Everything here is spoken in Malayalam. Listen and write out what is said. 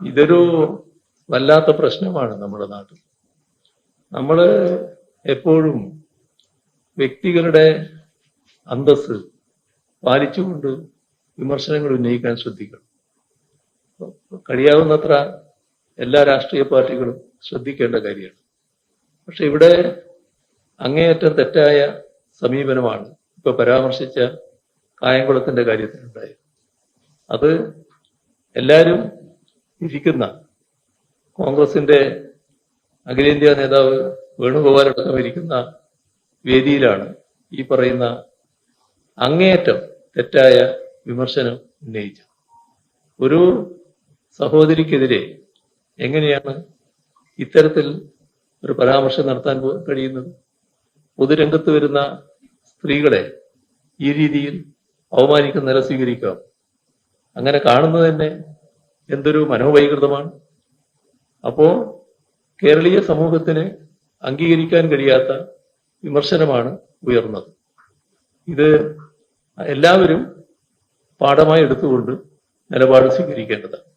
ഇതൊരു വല്ലാത്ത പ്രശ്നമാണ് നമ്മുടെ നാട്ടിൽ. നമ്മൾ എപ്പോഴും വ്യക്തികളുടെ അന്തസ്സ് പാലിച്ചുകൊണ്ട് വിമർശനങ്ങൾ ഉന്നയിക്കാൻ ശ്രദ്ധിക്കണം. കഴിയാവുന്നത്ര എല്ലാ രാഷ്ട്രീയ പാർട്ടികളും ശ്രദ്ധിക്കേണ്ട കാര്യമാണ്. പക്ഷെ ഇവിടെ അങ്ങേയറ്റം തെറ്റായ സമീപനമാണ് ഇപ്പൊ പരാമർശിച്ച കായംകുളത്തിന്റെ കാര്യത്തിലുണ്ടായത്. അത് എല്ലാവരും ഇരിക്കുന്ന കോൺഗ്രസിന്റെ അഖിലേന്ത്യാ നേതാവ് വേണുഗോപാൽ അടക്കം ഇരിക്കുന്ന വേദിയിലാണ് ഈ പറയുന്ന അങ്ങേയറ്റം തെറ്റായ വിമർശനം ഉന്നയിച്ചത്. ഒരു സഹോദരിക്കെതിരെ എങ്ങനെയാണ് ഇത്തരത്തിൽ ഒരു പരാമർശം നടത്താൻ കഴിയുന്നത്? പൊതുരംഗത്ത് വരുന്ന സ്ത്രീകളെ ഈ രീതിയിൽ അവമാനിക്കുന്ന നില സ്വീകരിക്കാം. അങ്ങനെ കാണുന്നത് തന്നെ എന്തൊരു മനോവൈകൃതമാണ്. അപ്പോ കേരളീയ സമൂഹത്തിന് അംഗീകരിക്കാൻ കഴിയാത്ത വിമർശനമാണ് ഉയർന്നത്. ഇത് എല്ലാവരും പാഠമായി എടുത്തുകൊണ്ട് നിലപാട് സ്വീകരിക്കേണ്ടതാണ്.